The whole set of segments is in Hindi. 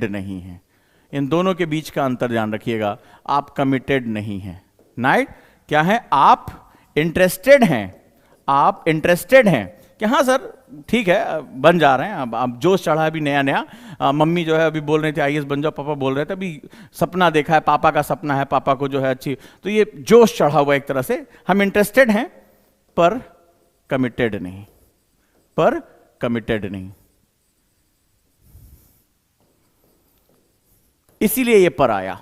नहीं है। इन दोनों के बीच का अंतर ध्यान रखिएगा। आप कमिटेड नहीं हैं। नाइट क्या है? आप इंटरेस्टेड हैं। आप इंटरेस्टेड हैं कि हाँ सर ठीक है बन जा रहे हैं। अब जोश चढ़ा है अभी नया नया। मम्मी जो है अभी बोल रही थी आईएएस बन जाओ, पापा बोल रहे थे अभी सपना देखा है, पापा का सपना है, पापा को जो है अच्छी, तो ये जोश चढ़ा हुआ एक तरह से। हम इंटरेस्टेड हैं पर कमिटेड नहीं, पर कमिटेड नहीं। इसीलिए ये पर आया।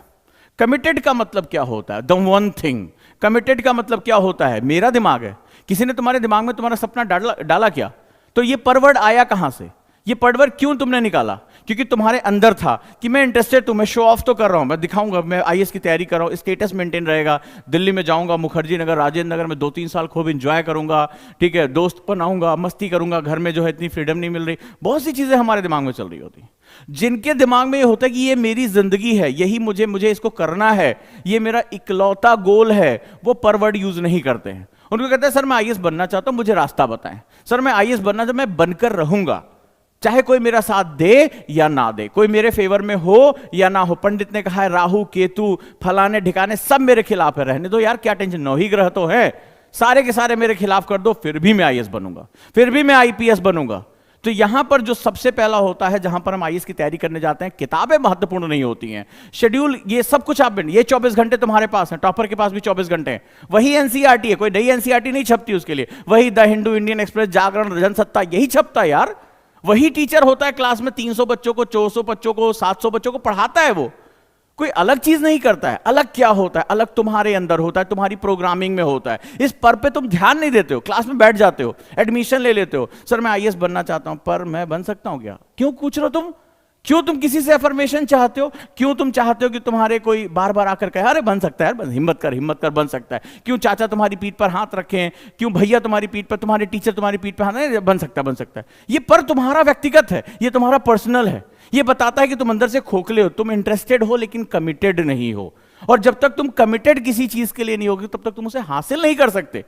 कमिटेड का मतलब क्या होता है? The one thing. कमिटेड का मतलब क्या होता है? मेरा दिमाग है, किसी ने तुम्हारे दिमाग में तुम्हारा सपना डाला क्या? तो ये परवर्ड आया कहां से? ये परवर्ड क्यों तुमने निकाला? क्योंकि तुम्हारे अंदर था कि मैं इंटरेस्टेड हूं, मैं शो ऑफ तो कर रहा हूं, मैं दिखाऊंगा मैं आईएएस की तैयारी कर रहा हूं, स्टेटस मेंटेन रहेगा, दिल्ली में जाऊंगा, मुखर्जी नगर, राजेंद्र नगर में 2-3 साल खूब इंजॉय करूंगा, ठीक है, दोस्त बनाऊंगा, मस्ती करूंगा, घर में जो है इतनी फ्रीडम नहीं मिल रही, बहुत सी चीजें हमारे दिमाग में चल रही होती हैं। जिनके दिमाग में ये होता है कि ये मेरी जिंदगी है, यही मुझे इसको करना है, ये मेरा इकलौता गोल है, वो परवर्ड यूज नहीं करते हैं। उनको कहते हैं सर मैं आईएएस बनना चाहता हूं, मुझे रास्ता बताएं। सर मैं आईएएस बनना चाहता हूं, मैं बनकर रहूंगा, चाहे कोई मेरा साथ दे या ना दे, कोई मेरे फेवर में हो या ना हो। पंडित ने कहा है राहु केतु फलाने ठिकाने सब मेरे खिलाफ है, रहने दो यार, क्या टेंशन, 9 ही ग्रह तो है, सारे के सारे मेरे खिलाफ कर दो, फिर भी मैं आईएएस बनूंगा, फिर भी मैं आईपीएस बनूंगा। तो यहां पर जो सबसे पहला होता है, जहां पर हम आईएएस की तैयारी करने जाते हैं, किताबें महत्वपूर्ण नहीं होती हैं, शेड्यूल ये सब कुछ आप, ये 24 घंटे तुम्हारे पास है, टॉपर के पास भी 24 घंटे हैं, वही एनसीईआरटी है, कोई नई एनसीईआरटी नहीं छपती उसके लिए, वही द हिंदू, इंडियन एक्सप्रेस, जागरण, जनसत्ता, यही छपता है यार। वही टीचर होता है क्लास में 300 बच्चों को, 400 बच्चों को, 700 बच्चों को पढ़ाता है, वो कोई अलग चीज नहीं करता है। अलग क्या होता है? अलग तुम्हारे अंदर होता है, तुम्हारी प्रोग्रामिंग में होता है। इस पर पे तुम ध्यान नहीं देते हो, क्लास में बैठ जाते हो, एडमिशन ले लेते हो, सर मैं आईएएस बनना चाहता हूं, पर मैं बन सकता हूं क्या? क्यों पूछ रहे हो तुम? क्यों तुम किसी से अफर्मेशन चाहते हो? क्यों तुम चाहते हो कि तुम्हारे कोई बार बार आकर कहे अरे बन सकता है यार, हिम्मत कर बन सकता है? क्यों चाचा तुम्हारी पीठ पर हाथ रखें? क्यों भैया तुम्हारी पीठ पर, तुम्हारे टीचर तुम्हारी पीठ पर हाथ, नहीं बन सकता है। ये पर तुम्हारा व्यक्तिगत है, ये तुम्हारा पर्सनल है। ये बताता है कि तुम अंदर से खोखले हो, तुम इंटरेस्टेड हो लेकिन कमिटेड नहीं हो। और जब तक तुम कमिटेड किसी चीज के लिए नहीं होगे तब तक तुम उसे हासिल नहीं कर सकते।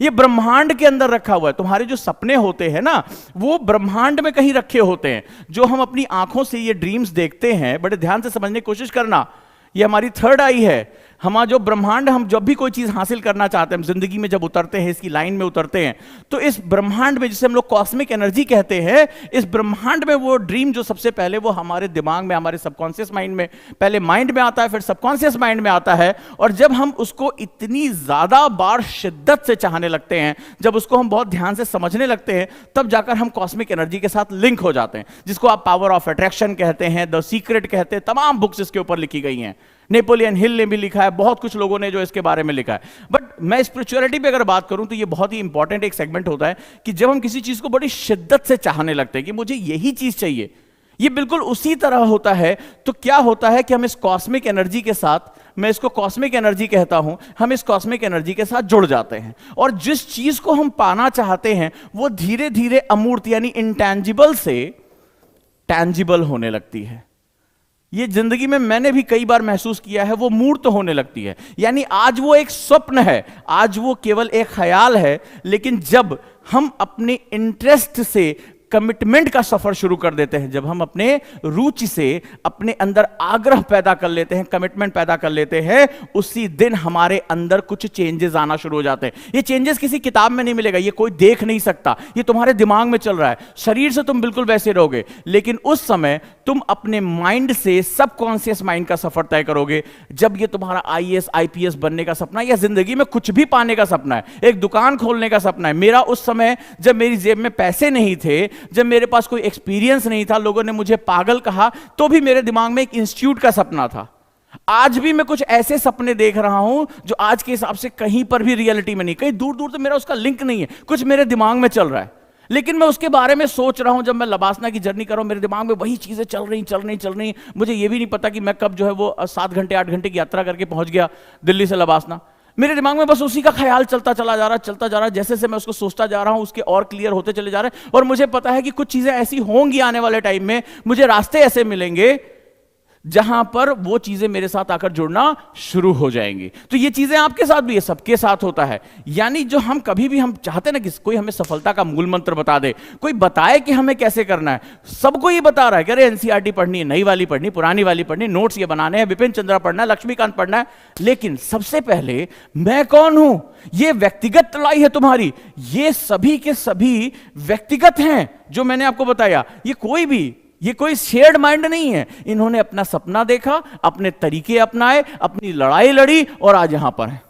ये ब्रह्मांड के अंदर रखा हुआ है। तुम्हारे जो सपने होते हैं ना, वो ब्रह्मांड में कहीं रखे होते हैं। जो हम अपनी आंखों से ये ड्रीम्स देखते हैं, बड़े ध्यान से समझने की कोशिश करना, ये हमारी थर्ड आई है। हमारा जो ब्रह्मांड, हम जब भी कोई चीज हासिल करना चाहते हैं, हम जिंदगी में जब उतरते हैं, इसकी लाइन में उतरते हैं, तो इस ब्रह्मांड में, जिसे हम लोग कॉस्मिक एनर्जी कहते हैं, इस ब्रह्मांड में वो ड्रीम जो सबसे पहले वो हमारे दिमाग में, हमारे सबकॉन्शियस माइंड में, पहले माइंड में आता है, फिर सबकॉन्शियस माइंड में आता है। और जब हम उसको इतनी ज्यादा बार शिद्दत से चाहने लगते हैं, जब उसको हम बहुत ध्यान से समझने लगते हैं, तब जाकर हम कॉस्मिक एनर्जी के साथ लिंक हो जाते हैं, जिसको आप पावर ऑफ अट्रैक्शन कहते हैं, द सीक्रेट कहते हैं। तमाम बुक्स इसके ऊपर लिखी गई हैं, नेपोलियन हिल ने भी लिखा है, बहुत कुछ लोगों ने जो इसके बारे में लिखा है। बट मैं स्पिरिचुअलिटी पे अगर बात करूं तो ये बहुत ही इंपॉर्टेंट एक सेगमेंट होता है कि जब हम किसी चीज को बड़ी शिद्दत से चाहने लगते हैं कि मुझे यही चीज चाहिए, ये बिल्कुल उसी तरह होता है। तो क्या होता है कि हम इस कॉस्मिक एनर्जी के साथ, मैं इसको कॉस्मिक एनर्जी कहता हूं, हम इस कॉस्मिक एनर्जी के साथ जुड़ जाते हैं। और जिस चीज को हम पाना चाहते हैं वो धीरे धीरे अमूर्त यानी इंटैंजिबल से टैंजिबल होने लगती है। ये जिंदगी में मैंने भी कई बार महसूस किया है, वो मूर्त होने लगती है। यानी आज वो एक स्वप्न है, आज वो केवल एक ख्याल है, लेकिन जब हम अपने इंटरेस्ट से कमिटमेंट का सफर शुरू कर देते हैं, जब हम अपने रुचि से अपने अंदर आग्रह पैदा कर लेते हैं, कमिटमेंट पैदा कर लेते हैं, उसी दिन हमारे अंदर कुछ चेंजेस आना शुरू हो जाते हैं। ये चेंजेस किसी किताब में नहीं मिलेगा, ये कोई देख नहीं सकता, ये तुम्हारे दिमाग में चल रहा है। शरीर से तुम बिल्कुल वैसे रहोगे, लेकिन उस समय तुम अपने माइंड से सबकॉन्शियस माइंड का सफर तय करोगे। जब ये तुम्हारा आईएएस आईपीएस बनने का सपना है, या जिंदगी में कुछ भी पाने का सपना है, एक दुकान खोलने का सपना है। मेरा उस समय जब मेरी जेब में पैसे नहीं थे, जब मेरे पास कोई एक्सपीरियंस नहीं था, लोगों ने मुझे पागल कहा, तो भी मेरे दिमाग में एक इंस्टीट्यूट का सपना था। आज भी मैं कुछ ऐसे सपने देख रहा हूं जो आज के हिसाब से कहीं पर भी रियलिटी में नहीं, कहीं दूर दूर तो मेरा उसका लिंक नहीं है, कुछ मेरे दिमाग में चल रहा है, लेकिन मैं उसके बारे में सोच रहा हूं। जब मैं लबासना की जर्नी कर रहा हूं, मेरे दिमाग में वही चीजें चल रही। मुझे ये भी नहीं पता कि मैं कब जो है वो 7 घंटे 8 घंटे की यात्रा करके पहुंच गया दिल्ली से लबासना। मेरे दिमाग में बस उसी का ख्याल चलता जा रहा है। जैसे जैसे मैं उसको सोचता जा रहा हूं, उसके और क्लियर होते चले जा रहे हैं। और मुझे पता है कि कुछ चीजें ऐसी होंगी आने वाले टाइम में, मुझे रास्ते ऐसे मिलेंगे जहां पर वो चीजें मेरे साथ आकर जुड़ना शुरू हो जाएंगी। तो ये चीजें आपके साथ भी है, सबके साथ होता है। यानी जो हम कभी भी हम चाहते ना कि कोई हमें सफलता का मूल मंत्र बता दे, कोई बताए कि हमें कैसे करना है। सबको ये बता रहा है कि अरे एनसीईआरटी पढ़नी है, नई वाली पढ़नी, पुरानी वाली पढ़नी, नोट्स ये बनाने हैं, बिपिन चंद्रा पढ़ना है, लक्ष्मीकांत पढ़ना है। लेकिन सबसे पहले मैं कौन हूं? ये व्यक्तिगत लड़ाई है तुम्हारी। ये सभी के सभी व्यक्तिगत हैं जो मैंने आपको बताया। ये कोई शेयर्ड माइंड नहीं है। इन्होंने अपना सपना देखा, अपने तरीके अपनाए, अपनी लड़ाई लड़ी और आज यहां पर है।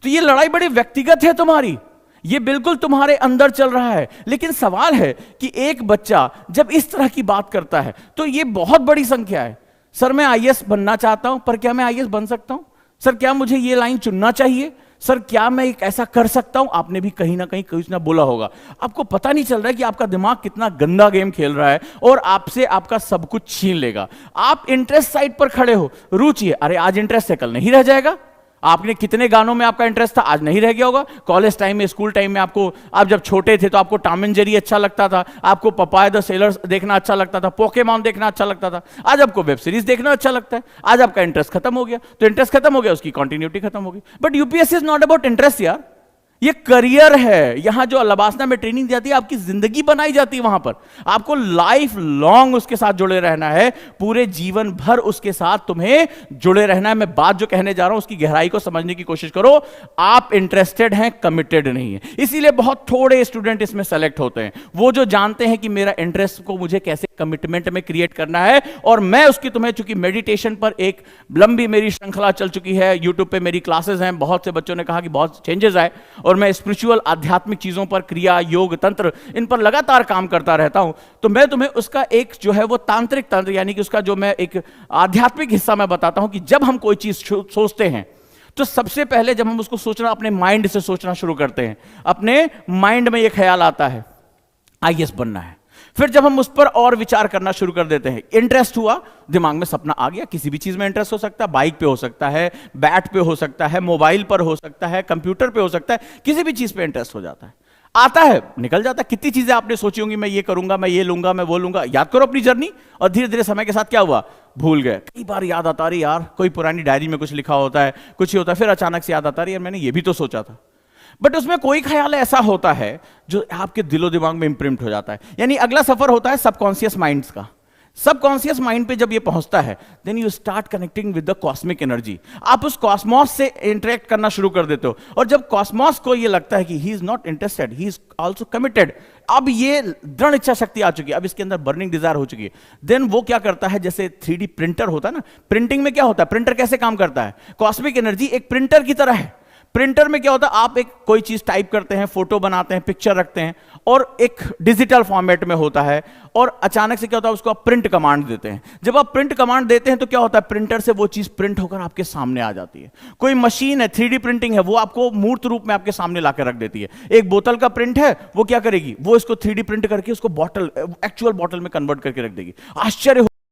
तो ये लड़ाई बड़ी व्यक्तिगत है तुम्हारी, ये बिल्कुल तुम्हारे अंदर चल रहा है। लेकिन सवाल है कि एक बच्चा जब इस तरह की बात करता है तो ये बहुत बड़ी संख्या है। सर मैं आईएएस बनना चाहता हूं, पर क्या मैं आईएएस बन सकता हूं? सर क्या मुझे ये लाइन चुनना चाहिए? सर क्या मैं एक ऐसा कर सकता हूं? आपने भी कहीं ना कहीं कुछ ना बोला होगा। आपको पता नहीं चल रहा है कि आपका दिमाग कितना गंदा गेम खेल रहा है और आपसे आपका सब कुछ छीन लेगा। आप इंटरेस्ट साइड पर खड़े हो, रुचि है, अरे आज इंटरेस्ट है कल नहीं रह जाएगा। आपने कितने गानों में आपका इंटरेस्ट था, आज नहीं रह गया होगा। कॉलेज टाइम में, स्कूल टाइम में आप जब छोटे थे तो आपको टॉम एंड जेरी अच्छा लगता था, आपको पपाया द सेलर देखना अच्छा लगता था, पोकेमॉन देखना अच्छा लगता था। आज आपको वेब सीरीज देखना अच्छा लगता है। आज आपका इंटरेस्ट खत्म हो गया, तो इंटरेस्ट खत्म हो गया, उसकी कंटिन्यूटी खत्म हो गई। But UPSC is not about interest यार, ये करियर है। यहां जो लबासना में ट्रेनिंग दी जाती है, आपकी जिंदगी बनाई जाती है। वहां पर आपको लाइफ लॉन्ग उसके साथ जुड़े रहना है, पूरे जीवन भर उसके साथ तुम्हें जुड़े रहना है। मैं बात जो कहने जा रहा हूं उसकी गहराई को समझने की कोशिश करो। आप इंटरेस्टेड हैं, कमिटेड नहीं है। इसीलिए बहुत थोड़े स्टूडेंट इसमें सेलेक्ट होते हैं, वो जो जानते हैं कि मेरा इंटरेस्ट को मुझे कैसे कमिटमेंट में क्रिएट करना है। और मैं उसकी तुम्हें, चूंकि मेडिटेशन पर एक लंबी मेरी श्रृंखला चल चुकी है, यूट्यूब पे मेरी क्लासेस हैं, बहुत से बच्चों ने कहा कि बहुत चेंजेस आए, और मैं स्पिरिचुअल आध्यात्मिक चीजों पर, क्रिया, योग, तंत्र, इन पर लगातार काम करता रहता हूं। तो मैं तुम्हें उसका एक जो है वो तांत्रिक तंत्र, यानी कि उसका जो मैं एक आध्यात्मिक हिस्सा मैं बताता हूं कि जब हम कोई चीज सोचते हैं तो सबसे पहले जब हम उसको सोचना अपने माइंड से सोचना शुरू करते हैं, अपने माइंड में यह ख्याल आता है आईएएस बनना है। फिर जब हम उस पर और विचार करना शुरू कर देते हैं, इंटरेस्ट हुआ, दिमाग में सपना आ गया। किसी भी चीज में इंटरेस्ट हो सकता है, बाइक पे हो सकता है, बैट पे हो सकता है, मोबाइल पर हो सकता है, कंप्यूटर पे हो सकता है, किसी भी चीज पे इंटरेस्ट हो जाता है, आता है, निकल जाता है। कितनी चीजें आपने सोची होंगी, मैं ये करूंगा, मैं ये लूंगा, मैं वो लूंगा। याद करो अपनी जर्नी, और धीरे धीरे समय के साथ क्या हुआ, भूल गए। कई बार याद आता रही यार, कोई पुरानी डायरी में कुछ लिखा होता है, कुछ ही होता है, फिर अचानक से याद आता रही यार मैंने ये भी तो सोचा था। बट उसमें कोई ख्याल ऐसा होता है जो आपके दिलो दिमाग में इंप्रिंट हो जाता है। यानी अगला सफर होता है सबकॉन्शियस माइंड्स का। सबकॉन्शियस माइंड पे जब ये पहुंचता है, then you start connecting with the cosmic energy. आप उस कॉस्मोस से इंटरेक्ट करना शुरू कर देते हो, और जब कॉस्मोस को ये लगता है कि he is not interested, he is also committed, अब ये दृढ़ इच्छा शक्ति आ चुकी है, अब इसके अंदर बर्निंग डिजायर हो चुकी है, देन वो क्या करता है, जैसे 3D प्रिंटर होता है ना, प्रिंटिंग में क्या होता है, प्रिंटर कैसे काम करता है, कॉस्मिक एनर्जी एक प्रिंटर की तरह है। प्रिंटर में क्या होता है, आप एक कोई चीज टाइप करते हैं, फोटो बनाते हैं, पिक्चर रखते हैं, और एक डिजिटल फॉर्मेट में होता है, और अचानक से क्या होता है, उसको आप प्रिंट कमांड देते हैं। जब आप प्रिंट कमांड देते हैं तो क्या होता है, प्रिंटर से वो चीज प्रिंट होकर आपके सामने आ जाती है। कोई मशीन है, 3D प्रिंटिंग है, वो आपको मूर्त रूप में आपके सामने लाकर रख देती है। एक बोतल का प्रिंट है, वो क्या करेगी, वो इसको 3D प्रिंट करके उसको बॉटल, एक्चुअल बॉटल में कन्वर्ट करके रख देगी। आश्चर्य